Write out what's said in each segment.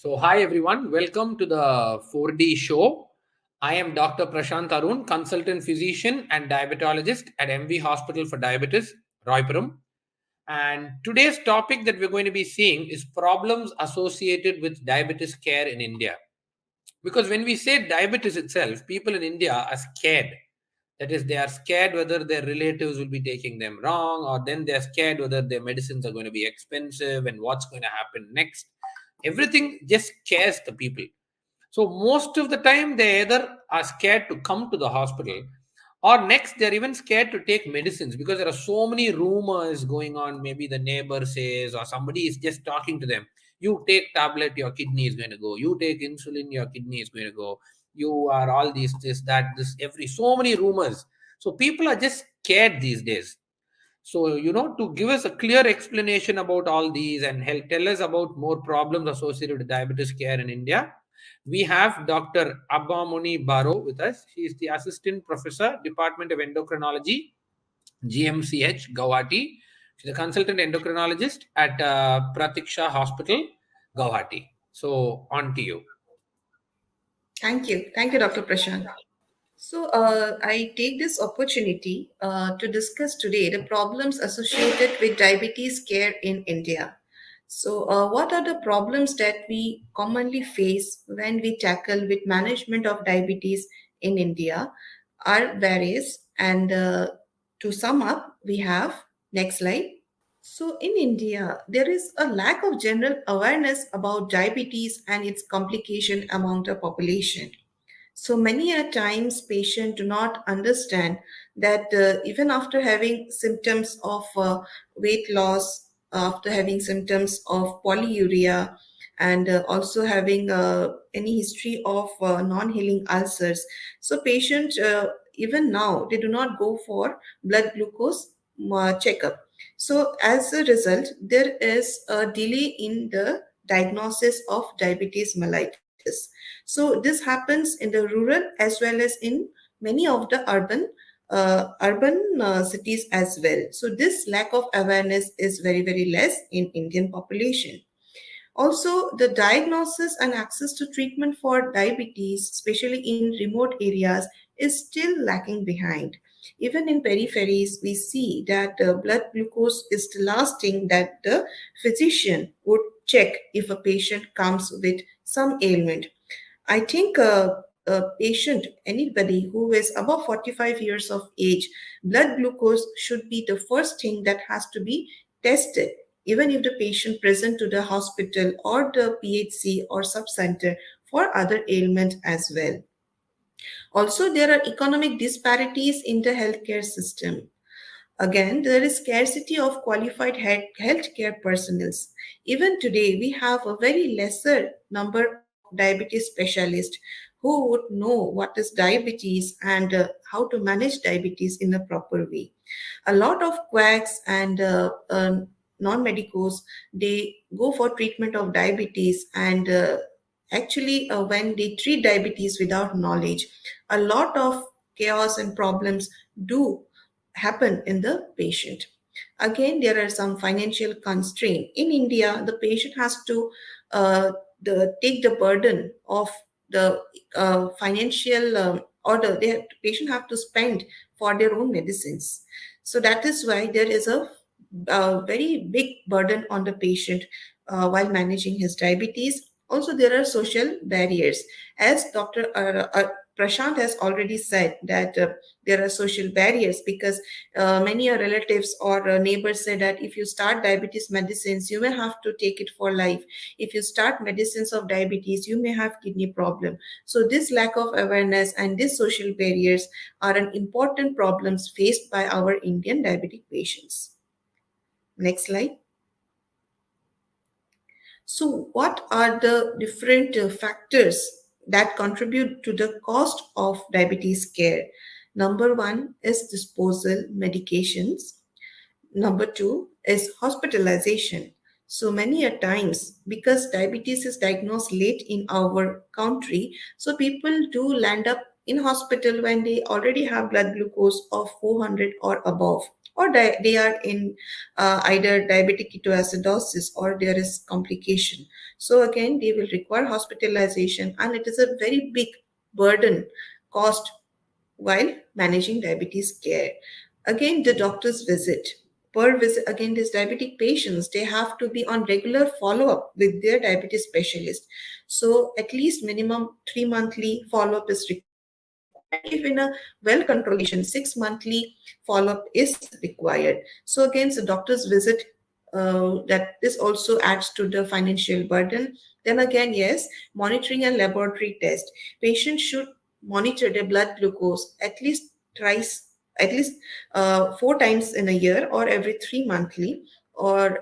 Hi everyone, welcome to the 4D show. I am Dr. Prashant Arun, consultant physician and diabetologist at MV Hospital for Diabetes, Roypuram. And today's topic that we're going to be seeing is problems associated with diabetes care in India. Because when we say diabetes itself, people in India are scared. That is, they are scared whether their relatives will be taking them wrong, or then they're scared whether their medicines are going to be expensive and what's going to happen next. Everything just scares the people. So most of the time, they either are scared to come to the hospital, or next, they're even scared to take medicines because there are so many rumors going on. Maybe the neighbor says, or somebody is just talking to them. You take tablet, your kidney is going to go. You take insulin, your kidney is going to go. You are all these, this, that, this, every, so many rumors. So people are just scared these days. So, to give us a clear explanation about all these and help tell us about more problems associated with diabetes care in India, we have Dr. Abbamuni Baro with us. She is the Assistant Professor, Department of Endocrinology, GMCH, Guwahati. She's a consultant endocrinologist at Pratiksha Hospital, Guwahati. So, on to you. Thank you. Thank you, Dr. Prashant. I take this opportunity to discuss today the problems associated with diabetes care in India. What are the problems that we commonly face when we tackle with management of diabetes in India? Are various, and to sum up, we have next slide. So, in India, there is a lack of general awareness about diabetes and its complication among the population. So many a times patients do not understand that even after having symptoms of weight loss, after having symptoms of polyuria, and also having any history of non-healing ulcers, so patients even now they do not go for blood glucose checkup. So as a result, there is a delay in the diagnosis of diabetes mellitus. So this happens in the rural as well as in many of the urban cities as well. So this lack of awareness is very less in Indian population. Also, the diagnosis and access to treatment for diabetes, especially in remote areas, is still lacking behind. Even in peripheries, we see that blood glucose is the last thing that the physician would check if a patient comes with some ailment. I think a patient, anybody who is above 45 years of age, blood glucose should be the first thing that has to be tested, even if the patient present to the hospital or the PHC or subcenter for other ailment as well. Also, there are economic disparities in the healthcare system. Again, there is scarcity of qualified healthcare personnel. Even today, we have a very lesser number of diabetes specialists who would know what is diabetes and how to manage diabetes in a proper way. A lot of quacks and non-medicos, they go for treatment of diabetes and actually when they treat diabetes without knowledge, a lot of chaos and problems do happen in the patient. Again, there are some financial constraint. In India, the patient has to take the burden of the financial or the patient have to spend for their own medicines. So that is why there is a very big burden on the patient while managing his diabetes. Also, there are social barriers. As Dr. Prashant has already said that there are social barriers because many relatives or neighbors say that if you start diabetes medicines, you may have to take it for life. If you start medicines of diabetes, you may have kidney problem. So this lack of awareness and these social barriers are an important problems faced by our Indian diabetic patients. Next slide. So, what are the different factors that contribute to the cost of diabetes care? Number one is disposal medications. Number two is hospitalization. So many a times, because diabetes is diagnosed late in our country, so people do land up in hospital when they already have blood glucose of 400 or above. or they are in either diabetic ketoacidosis or there is complication. So again, they will require hospitalization, and it is a very big burden cost while managing diabetes care. Again, the doctor's visit. Per visit, again, these diabetic patients, they have to be on regular follow-up with their diabetes specialist. So at least minimum 3 monthly follow-up is required. And if in a well-controlled patient, 6 monthly follow-up is required. So again, the doctor's visit, that this also adds to the financial burden. Then again, yes, monitoring and laboratory test. Patients should monitor their blood glucose at least thrice, at least 4 times in a year or every 3 monthly, or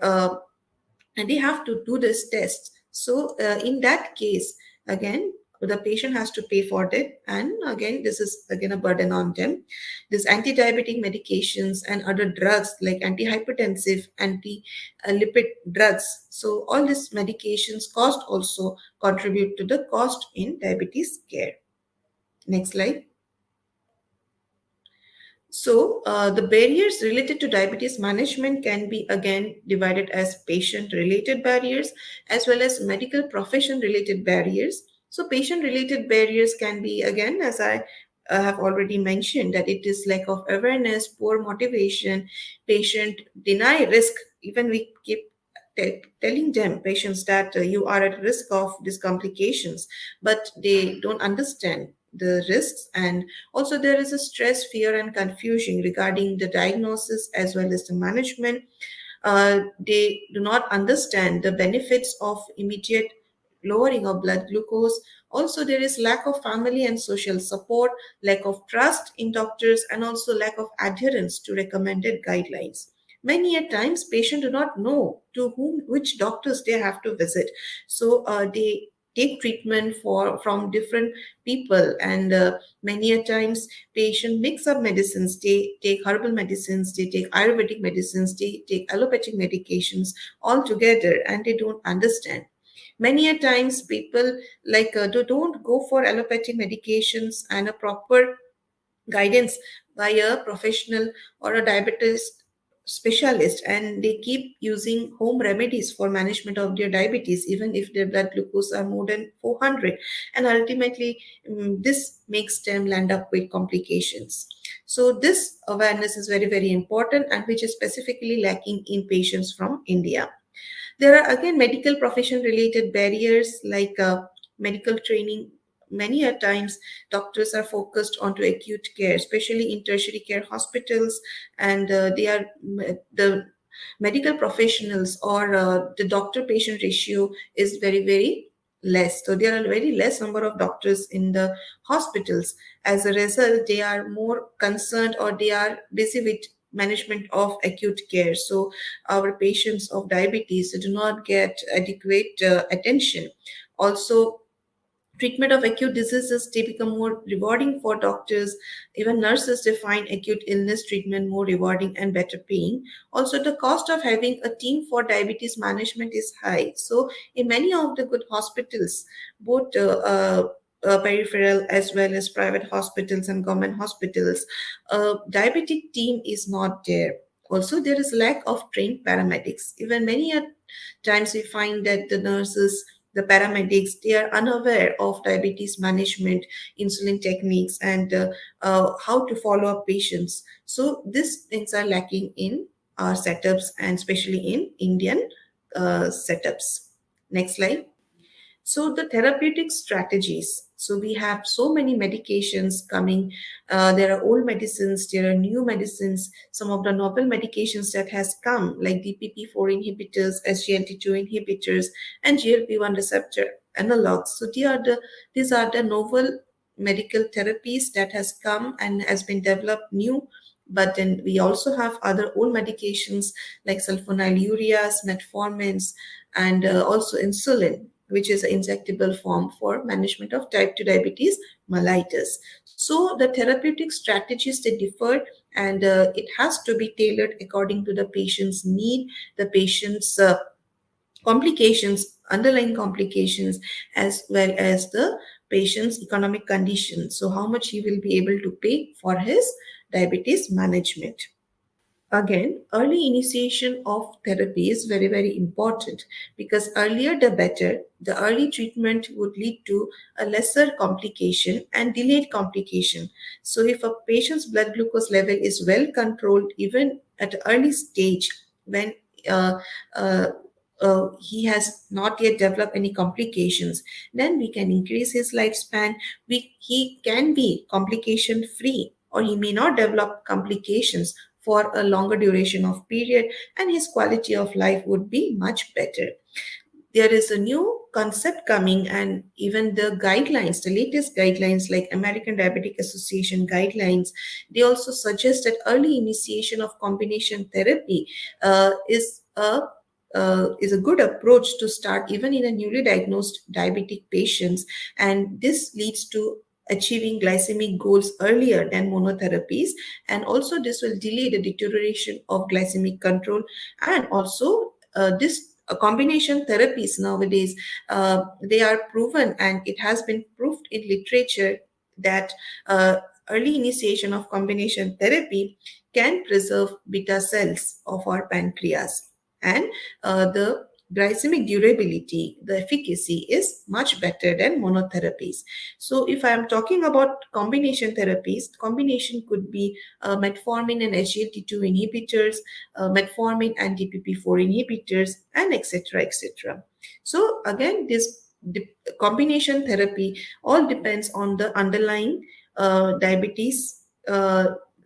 and they have to do this test. So in that case, again, the patient has to pay for it, and again, this is again a burden on them. This anti-diabetic medications and other drugs like antihypertensive, anti-lipid drugs. So all these medications cost also contribute to the cost in diabetes care. Next slide. So, the barriers related to diabetes management can be again divided as patient related barriers as well as medical profession related barriers. So, patient related barriers can be again, as I have already mentioned, that it is lack of awareness, poor motivation, patient deny risk. Even we keep telling them, patients, that you are at risk of these complications, but they don't understand the risks. And also, there is a stress, fear, and confusion regarding the diagnosis as well as the management. They do not understand the benefits of immediate lowering of blood glucose. Also, there is lack of family and social support, lack of trust in doctors, and also lack of adherence to recommended guidelines. Many a times, patients do not know to whom, which doctors they have to visit. So they take treatment for from different people, and many a times patient mix up medicines. They take herbal medicines, they take ayurvedic medicines, they take allopathic medications all together, and they don't understand. Many a times people like don't go for allopathic medications and a proper guidance by a professional or a diabetes specialist, and they keep using home remedies for management of their diabetes even if their blood glucose are more than 400, and ultimately this makes them land up with complications. So this awareness is very very important, and which is specifically lacking in patients from India. There are again medical profession related barriers like medical training. Many a times doctors are focused onto acute care, especially in tertiary care hospitals, and they are the medical professionals, or the doctor patient ratio is very very less. So there are very less number of doctors in the hospitals. As a result, they are more concerned, or they are busy with management of acute care. So our patients of diabetes do not get adequate attention. Also, treatment of acute diseases, they become more rewarding for doctors. Even nurses, they find acute illness treatment more rewarding and better paying. Also, the cost of having a team for diabetes management is high. So in many of the good hospitals, both peripheral as well as private hospitals and government hospitals, a diabetic team is not there. Also, there is lack of trained paramedics. Even many a times we find that the nurses, the paramedics, they are unaware of diabetes management, insulin techniques, and how to follow up patients. So these things are lacking in our setups, and especially in Indian setups. Next slide. So the therapeutic strategies. So we have so many medications coming. There are old medicines, there are new medicines. Some of the novel medications that has come, like DPP-4 inhibitors, SGLT2 inhibitors, and GLP-1 receptor analogs. So these are the novel medical therapies that has come and has been developed new. But then we also have other old medications like sulfonylureas, metformins, and also insulin, which is an injectable form for management of type 2 diabetes mellitus. So the therapeutic strategies, they differ, and it has to be tailored according to the patient's need, the patient's complications, underlying complications, as well as the patient's economic condition. So how much he will be able to pay for his diabetes management. Again, early initiation of therapy is very, very important because earlier the better. The early treatment would lead to a lesser complication and delayed complication. So, if a patient's blood glucose level is well controlled, even at an early stage when uh, uh, he has not yet developed any complications, then we can increase his lifespan. He can be complication free, or he may not develop complications for a longer duration of period, and his quality of life would be much better. There is a new concept coming, and even the guidelines, the latest guidelines like American Diabetic Association guidelines, they also suggest that early initiation of combination therapy is a good approach to start even in a newly diagnosed diabetic patients, and this leads to achieving glycemic goals earlier than monotherapies, and also this will delay the deterioration of glycemic control. And also this combination therapies nowadays, they are proven, and it has been proved in literature that uh, early initiation of combination therapy can preserve beta cells of our pancreas, and the glycemic durability, the efficacy is much better than monotherapies. So if I am talking about combination therapies, combination could be metformin and SGLT2 inhibitors, metformin and DPP4 inhibitors, and etc. etc. So again, this combination therapy all depends on the underlying diabetes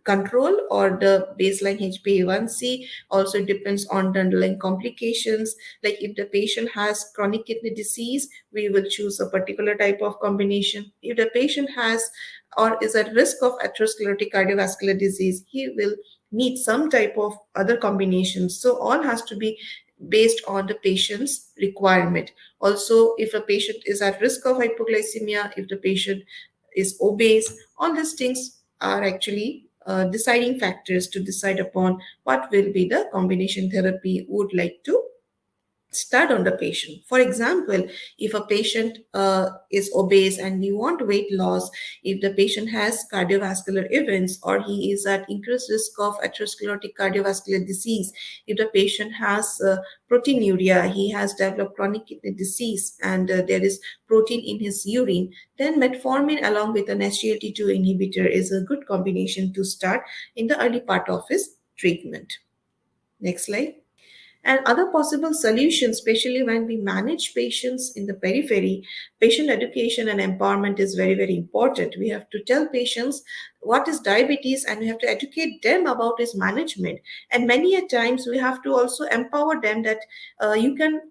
control or the baseline HbA1c. Also depends on the underlying complications. Like if the patient has chronic kidney disease, we will choose a particular type of combination. If the patient has or is at risk of atherosclerotic cardiovascular disease, he will need some type of other combinations. So all has to be based on the patient's requirement. Also, if a patient is at risk of hypoglycemia, if the patient is obese, all these things are actually deciding factors to decide upon what will be the combination therapy would like to start on the patient. For example, if a patient is obese and we want weight loss, if the patient has cardiovascular events or he is at increased risk of atherosclerotic cardiovascular disease, if the patient has proteinuria, he has developed chronic kidney disease, and there is protein in his urine, then metformin along with an SGLT2 inhibitor is a good combination to start in the early part of his treatment. Next slide. And other possible solutions, especially when we manage patients in the periphery, patient education and empowerment is very, very important. We have to tell patients what is diabetes, and we have to educate them about its management. And many a times we have to also empower them that you can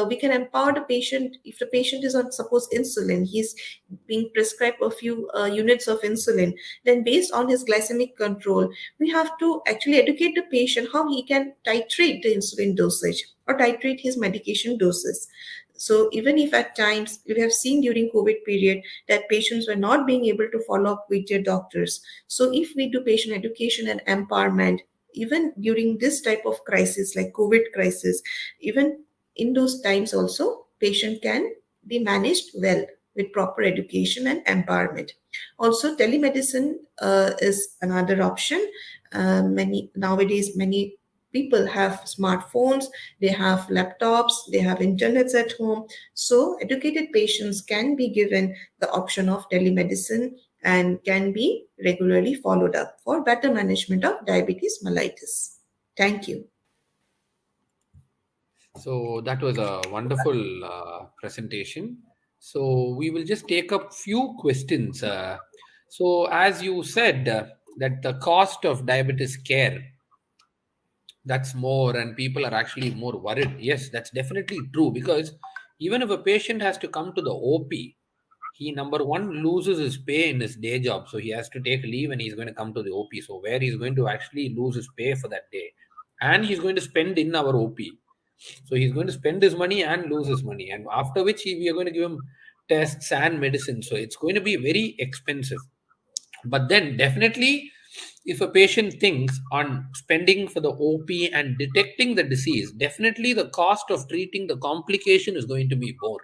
we can empower the patient. If the patient is on suppose insulin, he's being prescribed a few units of insulin, then based on his glycemic control, we have to actually educate the patient how he can titrate the insulin dosage or titrate his medication doses. So even if at times we have seen during COVID period that patients were not being able to follow up with their doctors. So if we do patient education and empowerment, even during this type of crisis like COVID crisis, even in those times also, patient can be managed well with proper education and empowerment. Also, telemedicine is another option. Many nowadays, many people have smartphones, they have laptops, they have internets at home. So, educated patients can be given the option of telemedicine and can be regularly followed up for better management of diabetes mellitus. Thank you. So that was a wonderful presentation. So we will just take up few questions. So as you said, that the cost of diabetes care, that's more, and people are actually more worried. Yes, that's definitely true, because even if a patient has to come to the OP, he number one loses his pay in his day job, so he has to take leave and he's going to come to the OP. So where he's going to actually lose his pay for that day, and he's going to spend in our OP. So he's going to spend his money and lose his money, and after which we are going to give him tests and medicine. So it's going to be very expensive. But then definitely, if a patient thinks on spending for the OP and detecting the disease, definitely the cost of treating the complication is going to be more.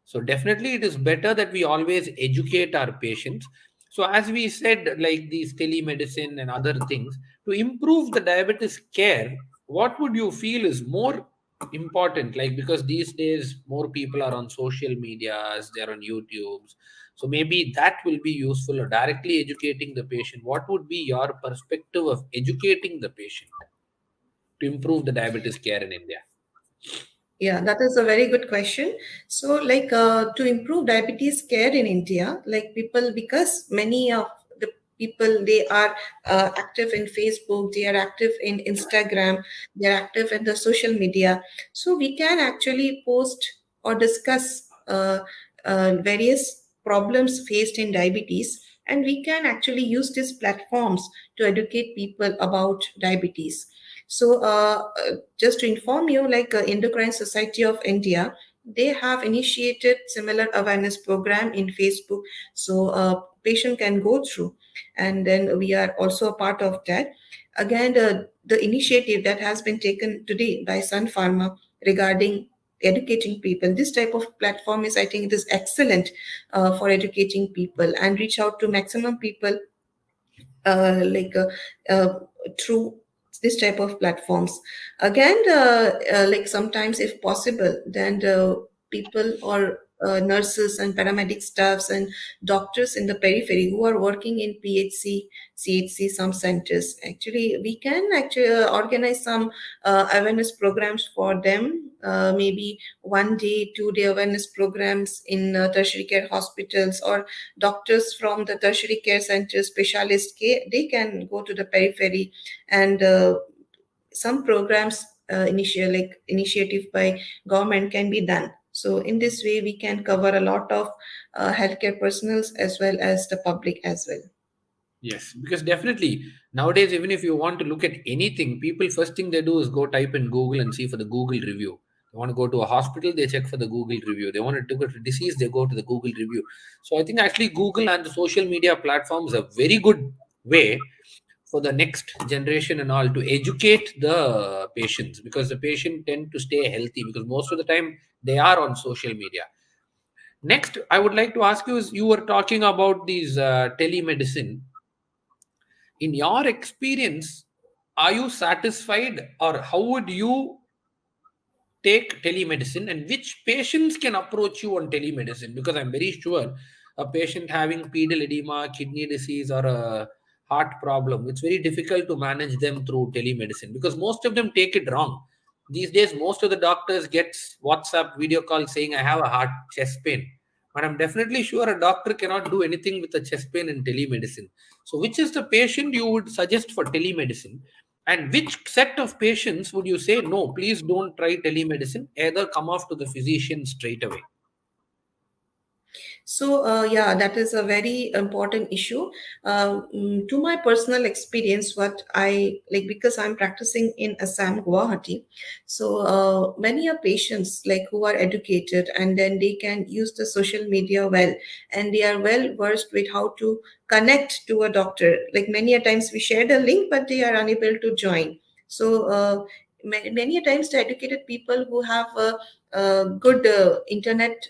So definitely it is better that we always educate our patients. So as we said, like these telemedicine and other things, to improve the diabetes care, what would you feel is more important? Like, because these days more people are on social medias, they're on YouTube's, so maybe that will be useful, or directly educating the patient. What would be your perspective of educating the patient to improve the diabetes care in India? Yeah, that is a very good question. So, like to improve diabetes care in India, like people, because many of the people they are active in Facebook, they are active in Instagram, they are active in the social media. So we can actually post or discuss various problems faced in diabetes, and we can actually use these platforms to educate people about diabetes. So, just to inform you, like Endocrine Society of India, they have initiated similar awareness program in Facebook, so patient can go through, and then we are also a part of that. Again, the initiative that has been taken today by Sun Pharma regarding educating people, this type of platform is, I think, it is excellent for educating people and reach out to maximum people uh, like uh, uh, through this type of platforms. Again, like sometimes if possible, then the people or nurses and paramedic staffs and doctors in the periphery who are working in PHC, CHC, some centers, actually we can actually organize some awareness programs for them, maybe 1 day 2 day awareness programs in tertiary care hospitals, or doctors from the tertiary care center, specialist care, they can go to the periphery, and some programs like initiative by government can be done. So in this way we can cover a lot of healthcare personals as well as the public as well. Yes, because definitely nowadays, even if you want to look at anything, people first thing they do is go type in Google and see for the Google review. They want to go to a hospital, they check for the Google review. They want to look at a disease, they go to the Google review. So I think actually Google and the social media platforms are very good way for the next generation and all to educate the patients, because the patient tend to stay healthy because most of the time they are on social media. Next, I would like to ask you is, you were talking about these telemedicine. In your experience, are you satisfied, or how would you take telemedicine, and which patients can approach you on telemedicine? Because I'm very sure a patient having pedal edema, kidney disease, or a heart problem, it's very difficult to manage them through telemedicine because most of them take it wrong. These days, most of the doctors get WhatsApp video call saying, I have a heart chest pain. But I'm definitely sure a doctor cannot do anything with a chest pain in telemedicine. So, which is the patient you would suggest for telemedicine? And which set of patients would you say, no, please don't try telemedicine, either come off to the physician straight away? So, yeah, that is a very important issue. To my personal experience, what I like, because I'm practicing in Assam, Guwahati, so many are patients like who are educated, and then they can use the social media well, and they are well versed with how to connect to a doctor. Like many a times we share the link, but they are unable to join. So, many a times the educated people who have a good internet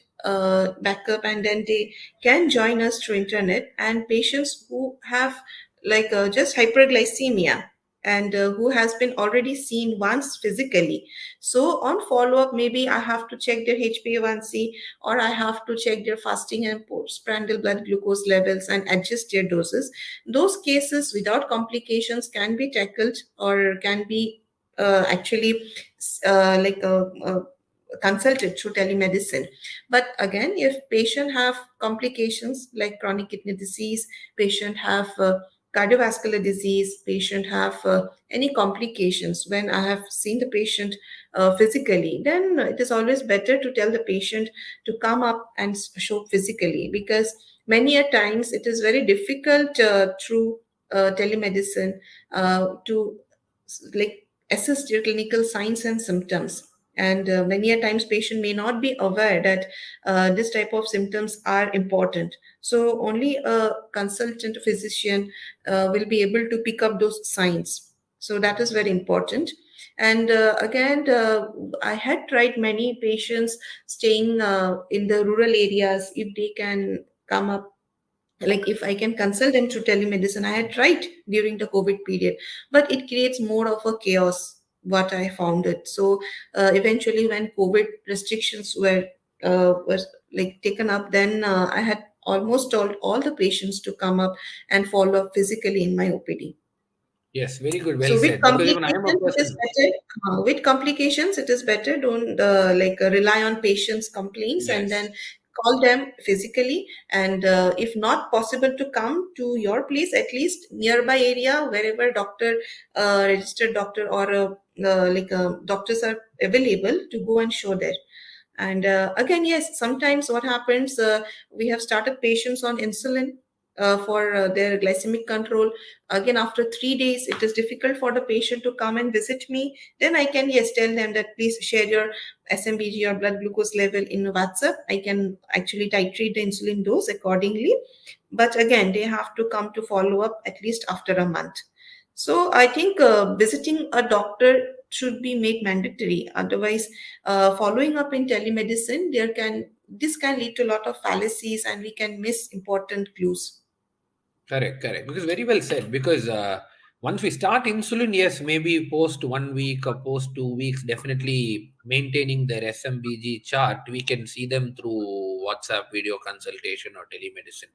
backup, and then they can join us through internet, and patients who have like just hyperglycemia, and who has been already seen once physically, so on follow up maybe I have to check their HbA1c, or I have to check their fasting and postprandial blood glucose levels and adjust their doses. Those cases without complications can be tackled, or can be actually like consulted through telemedicine. But again, if patient have complications like chronic kidney disease, patient have cardiovascular disease, patient have any complications, when I have seen the patient physically, then it is always better to tell the patient to come up and show physically, because many a times it is very difficult through telemedicine to like assess your clinical signs and symptoms, and many a times patient may not be aware that this type of symptoms are important, so only a consultant physician will be able to pick up those signs. So that is very important. And again, I had tried many patients staying in the rural areas, if they can come up like if I can consult them through telemedicine. I had tried during the COVID period, but it creates more of a chaos, what I found it. So eventually when COVID restrictions were like taken up, then I had almost told all the patients to come up and follow up physically in my OPD. Yes, very good. Well So with said. Because even I am a complications, it is person. better. With complications, it is better. Don't rely on patients' complaints, and Yes. then call them physically. And if not possible to come to your place, at least nearby area wherever registered doctor or doctors are available, to go and show there. And again, yes, sometimes what happens, we have started patients on insulin for their glycemic control. Again, after 3 days, it is difficult for the patient to come and visit me. Then I can, yes, tell them that please share your SMBG or blood glucose level in WhatsApp. I can actually titrate the insulin dose accordingly. But again, they have to come to follow up at least after a month. So I think visiting a doctor should be made mandatory. Otherwise, following up in telemedicine, this can lead to a lot of fallacies, and we can miss important clues. Correct, correct. Because very well said. Because once we start insulin, yes, maybe post 1 week or post 2 weeks, definitely maintaining their SMBG chart, we can see them through WhatsApp video consultation or telemedicine.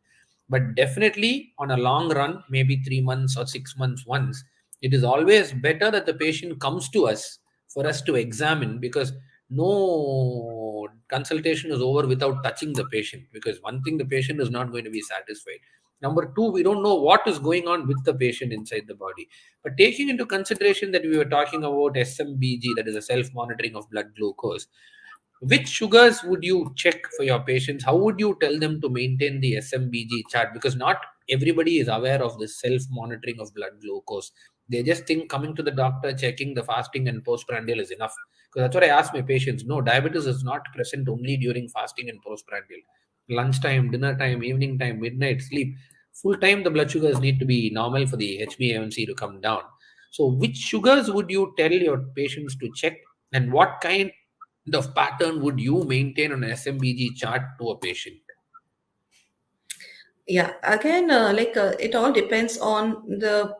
But definitely on a long run, maybe 3 months or 6 months once, it is always better that the patient comes to us for us to examine, because no consultation is over without touching the patient. Because one thing, the patient is not going to be satisfied. Number two, we don't know what is going on with the patient inside the body. But taking into consideration that we were talking about SMBG, that is a self monitoring of blood glucose, which sugars would you check for your patients? How would you tell them to maintain the SMBG chart? Because not everybody is aware of the self monitoring of blood glucose. They just think coming to the doctor, checking the fasting and postprandial is enough. Because that's what I ask my patients. No, diabetes is not present only during fasting and postprandial. Lunchtime, dinner time, evening time, midnight, sleep. Full time, the blood sugars need to be normal for the HbA1c to come down. So, which sugars would you tell your patients to check, and what kind of pattern would you maintain on an SMBG chart to a patient? Yeah, again, it all depends on the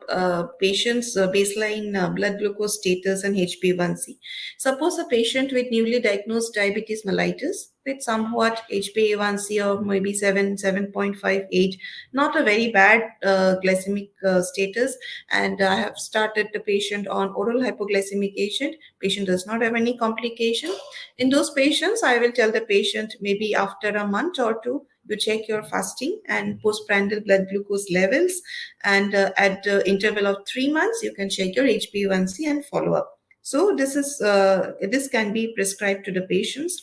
patient's baseline blood glucose status and HbA1c. Suppose a patient with newly diagnosed diabetes mellitus with somewhat HbA1c of maybe 7.58, not a very bad glycemic status, and I have started the patient on oral hypoglycemic agent. Patient does not have any complication. In those patients, I will tell the patient maybe after a month or two, you check your fasting and postprandial blood glucose levels, and at the interval of 3 months you can check your HbA1c and follow up. So this can be prescribed to the patients.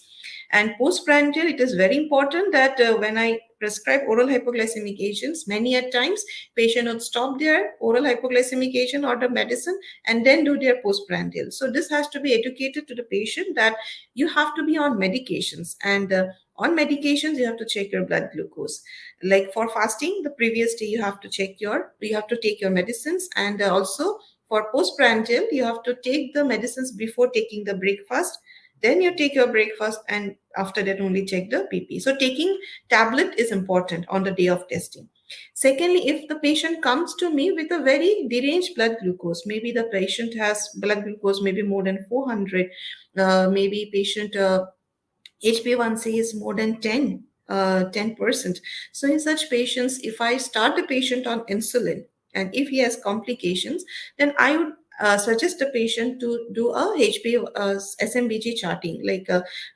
And postprandial, it is very important that when I prescribe oral hypoglycemic agents, many at times patient would stop their oral hypoglycemic agent or the medicine and then do their postprandial. So this has to be educated to the patient that you have to be on medications, and on medications you have to check your blood glucose. Like for fasting, the previous day you have to take your medicines, and also for postprandial you have to take the medicines before taking the breakfast. Then you take your breakfast, and after that only check the pp. So taking tablet is important on the day of testing. Secondly, if the patient comes to me with a very deranged blood glucose, maybe the patient has blood glucose maybe more than 400, maybe patient HbA1c is more than 10%. So in such patients, if I start the patient on insulin and if he has complications, then I would suggest the patient to do a SMBG charting.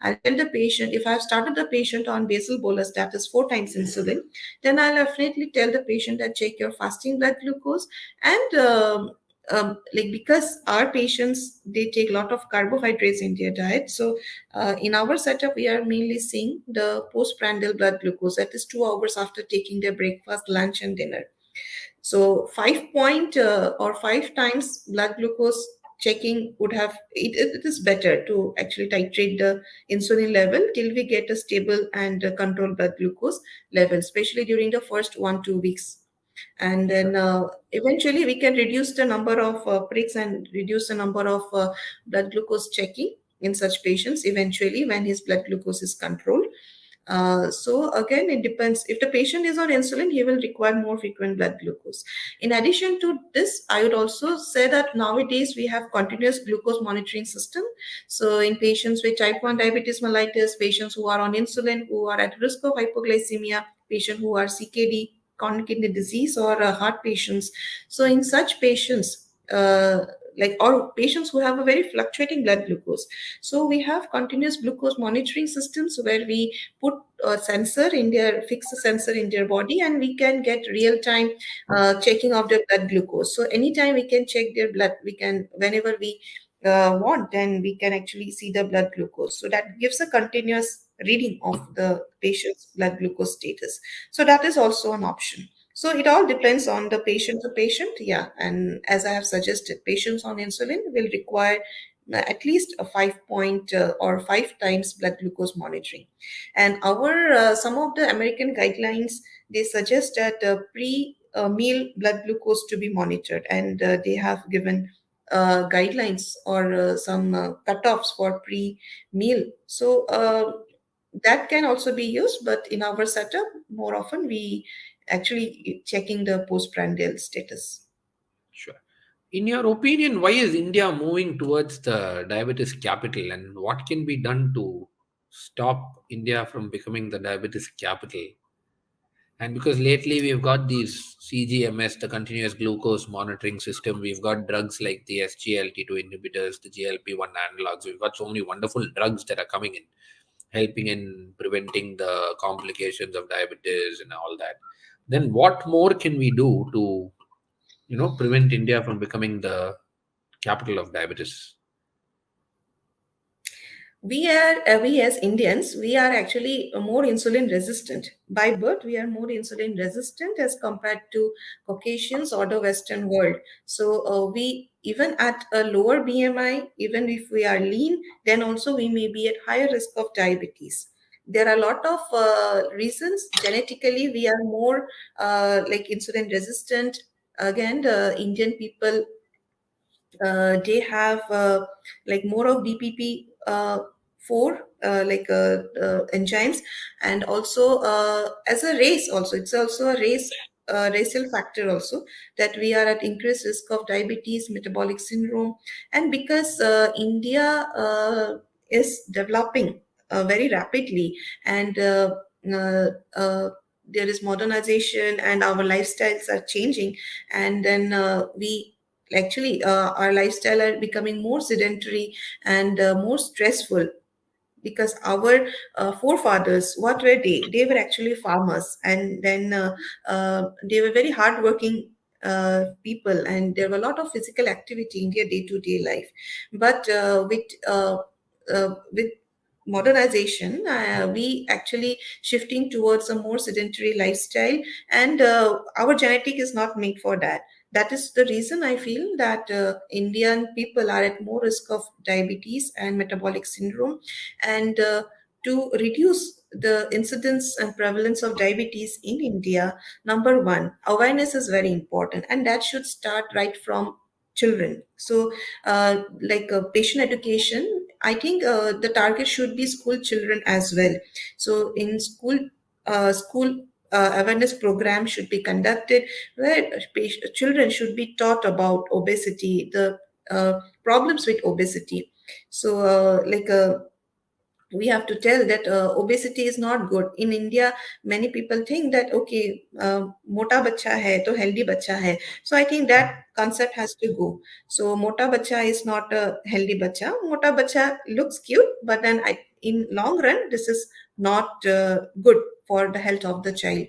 I'll tell the patient, if I've started the patient on basal bolus, that is 4 times insulin, then I'll definitely tell the patient that check your fasting blood glucose. And because our patients, they take a lot of carbohydrates in their diet, so in our setup, we are mainly seeing the postprandial blood glucose, that is 2 hours after taking their breakfast, lunch, and dinner. So 5 times blood glucose checking would have it is better to actually titrate the insulin level till we get a stable and controlled blood glucose level, especially during the first 1-2 weeks. And then eventually we can reduce the number of pricks and reduce the number of blood glucose checking in such patients eventually when his blood glucose is controlled. So again, it depends. If the patient is on insulin, he will require more frequent blood glucose. In addition to this, I would also say that nowadays we have continuous glucose monitoring system. So in patients with type 1 diabetes mellitus, patients who are on insulin, who are at risk of hypoglycemia, patients who are CKD, chronic kidney disease, or heart patients. So in such patients, or patients who have a very fluctuating blood glucose, so we have continuous glucose monitoring systems where we put a sensor in their fix a sensor in their body, and we can get real time checking of their blood glucose. So anytime we can check their blood, we can, whenever we want, then we can actually see the blood glucose. So that gives a continuous reading of the patient's blood glucose status. So that is also an option. So it all depends on the patient to patient, yeah. And as I have suggested, patients on insulin will require at least a 5 point or 5 times blood glucose monitoring. And our some of the American guidelines, they suggest that pre meal blood glucose to be monitored, and they have given guidelines or some cutoffs for pre meal. So that can also be used, but in our setup, more often we actually checking the postprandial status. Sure. In your opinion, why is India moving towards the diabetes capital, and what can be done to stop India from becoming the diabetes capital? And because lately we've got these CGMS, the continuous glucose monitoring system, we've got drugs like the SGLT2 inhibitors, the GLP-1 analogs, we've got so many wonderful drugs that are coming in, helping in preventing the complications of diabetes and all that. Then what more can we do to, prevent India from becoming the capital of diabetes? We as Indians, we are actually more insulin resistant by birth. We are more insulin resistant as compared to Caucasians or the Western world. So we, even at a lower BMI, even if we are lean, then also we may be at higher risk of diabetes. There are a lot of reasons. Genetically, we are more like insulin resistant. Again, the Indian people, they have like more of DPP 4 enzymes, and also as a race, also it's also a race, racial factor also, that we are at increased risk of diabetes, metabolic syndrome. And because India is developing very rapidly, and uh, uh, there is modernization and our lifestyles are changing, and then we actually our lifestyle are becoming more sedentary and more stressful, because our forefathers, what were they were actually farmers, and then they were very hardworking people, and there were a lot of physical activity in their day-to-day life. But with modernization, we actually shifting towards a more sedentary lifestyle, and our genetic is not made for that. That is the reason I feel that Indian people are at more risk of diabetes and metabolic syndrome. And to reduce the incidence and prevalence of diabetes in India, number one, awareness is very important, and that should start right from children. So, patient education, I think the target should be school children as well. So, in school awareness program should be conducted, where children should be taught about obesity, the problems with obesity. So, we have to tell that obesity is not good in India. Many people think that okay, mota bacha hai to healthy bacha hai. So I think that concept has to go. So mota bacha is not a healthy bacha. Mota bacha looks cute, but then in long run this is not good for the health of the child.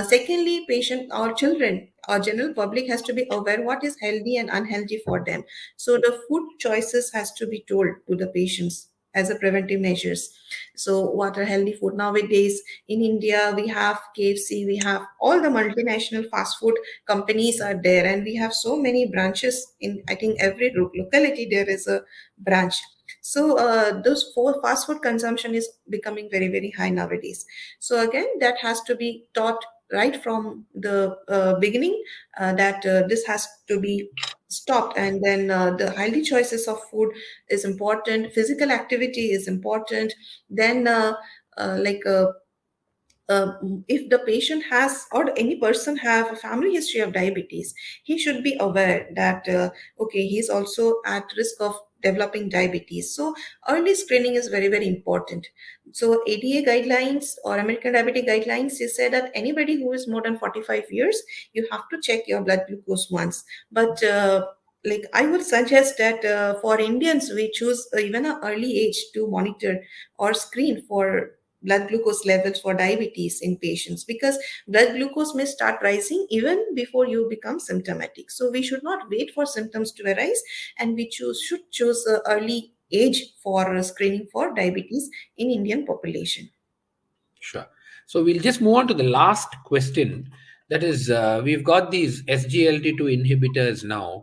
Secondly, patient or children or general public has to be aware what is healthy and unhealthy for them. So the food choices has to be told to the patients as a preventive measures. So what are healthy food nowadays in India? We have KFC, we have all the multinational fast food companies are there, and we have so many branches in, I think, every locality there is a branch. So those four fast food consumption is becoming very very high nowadays. So again, that has to be taught right from the beginning, that this has to be stopped. And then the healthy choices of food is important, physical activity is important. Then like if the patient has or any person have a family history of diabetes, he should be aware that okay, he's also at risk of developing diabetes. So early screening is very very important. So ADA guidelines or American Diabetes guidelines, they say that anybody who is more than 45 years, you have to check your blood glucose once. But like I would suggest that for Indians, we choose even an early age to monitor or screen for blood glucose levels for diabetes in patients, because blood glucose may start rising even before you become symptomatic. So we should not wait for symptoms to arise, and we should choose early age for screening for diabetes in Indian population. Sure. So we'll just move on to the last question. That is, we've got these SGLT2 inhibitors now.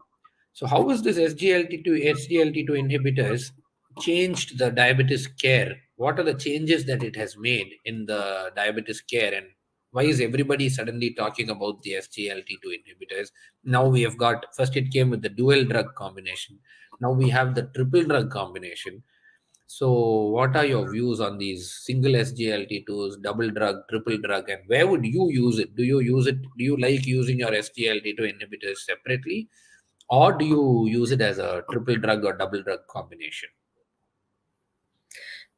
So how is this SGLT2 inhibitors changed the diabetes care? What are the changes that it has made in the diabetes care, and why is everybody suddenly talking about the SGLT2 inhibitors? Now we have got, first it came with the dual drug combination. Now we have the triple drug combination. So, what are your views on these single SGLT2s, double drug, triple drug, and where would you use it? Do you use it? Do you like using your SGLT2 inhibitors separately, or do you use it as a triple drug or double drug combination?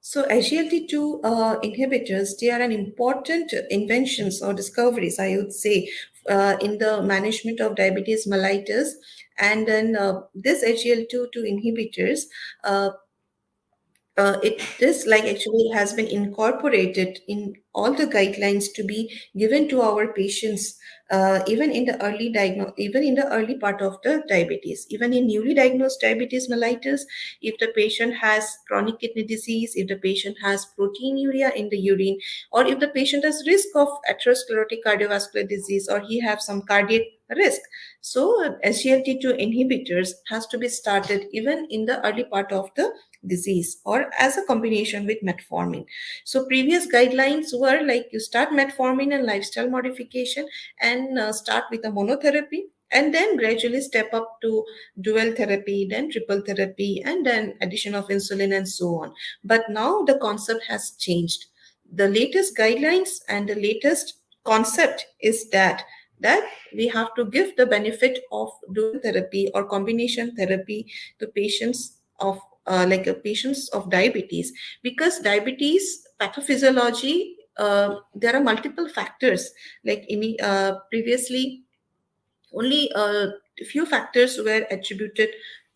So SGLT2 inhibitors, they are an important inventions or discoveries, I would say, in the management of diabetes mellitus. And then this SGLT2 inhibitors, uh, it this like actually has been incorporated in all the guidelines to be given to our patients, even in the even in the early part of the diabetes, even in newly diagnosed diabetes mellitus. If the patient has chronic kidney disease, if the patient has proteinuria in the urine, or if the patient has risk of atherosclerotic cardiovascular disease, or he have some cardiac risk, so SGLT2 inhibitors has to be started even in the early part of the disease or as a combination with metformin. So previous guidelines were like you start metformin and lifestyle modification, and start with a monotherapy, and then gradually step up to dual therapy, then triple therapy, and then addition of insulin and so on. But now the concept has changed. The latest guidelines and the latest concept is that we have to give the benefit of dual therapy or combination therapy to patients of patients of diabetes, because diabetes pathophysiology, there are multiple factors. Like in previously only a few factors were attributed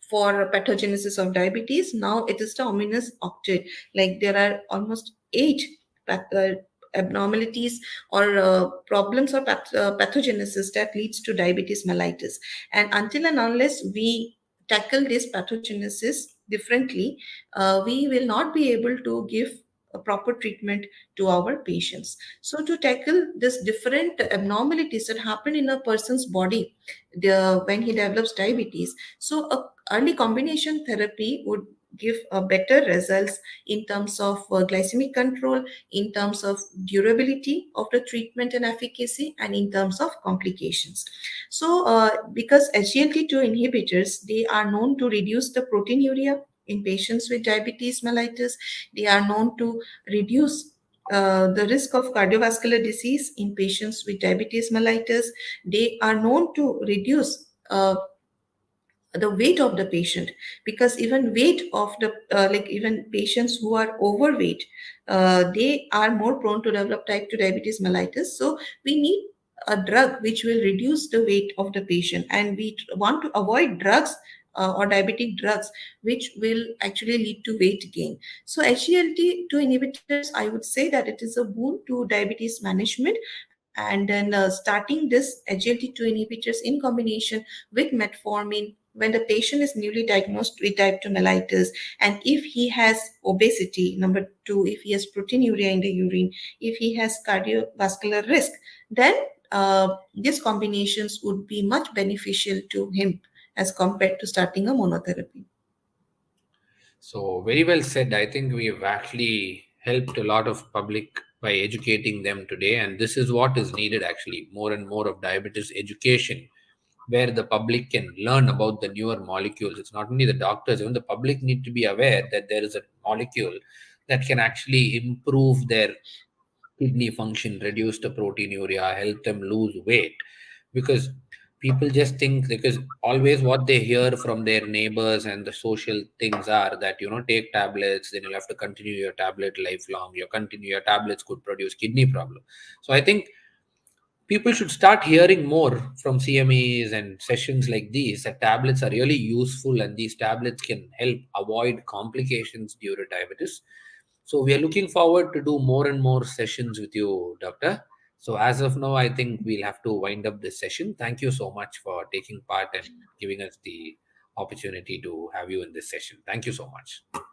for pathogenesis of diabetes. Now it is the ominous octet. Like there are almost eight abnormalities or problems or pathogenesis that leads to diabetes mellitus. And until and unless we tackle this pathogenesis differently, we will not be able to give a proper treatment to our patients. So to tackle this different abnormalities that happen in a person's body when he develops diabetes, so a early combination therapy would give a better results in terms of glycemic control, in terms of durability of the treatment and efficacy, and in terms of complications. So because SGLT2 inhibitors, they are known to reduce the proteinuria in patients with diabetes mellitus. They are known to reduce the risk of cardiovascular disease in patients with diabetes mellitus. They are known to reduce the weight of the patient, because even weight of the even patients who are overweight, they are more prone to develop type 2 diabetes mellitus. So we need a drug which will reduce the weight of the patient, and we want to avoid drugs or diabetic drugs which will actually lead to weight gain. So SGLT2 inhibitors, I would say that it is a boon to diabetes management. And then starting this SGLT2 inhibitors in combination with metformin when the patient is newly diagnosed with type 2 mellitus, and if he has obesity, number two, if he has proteinuria in the urine, if he has cardiovascular risk, then these combinations would be much beneficial to him as compared to starting a monotherapy. So, very well said. I think we have actually helped a lot of public by educating them today, and this is what is needed actually, more and more of diabetes education, where the public can learn about the newer molecules. It's not only the doctors, even the public need to be aware that there is a molecule that can actually improve their kidney function, reduce the proteinuria, help them lose weight. Because people just think, because always what they hear from their neighbors and the social things are that, take tablets, then you'll have to continue your tablet lifelong. Your tablets could produce kidney problem. So I think people should start hearing more from CMEs and sessions like these, that tablets are really useful and these tablets can help avoid complications due to diabetes. So we are looking forward to do more and more sessions with you, Doctor. So as of now, I think we'll have to wind up this session. Thank you so much for taking part and giving us the opportunity to have you in this session. Thank you so much.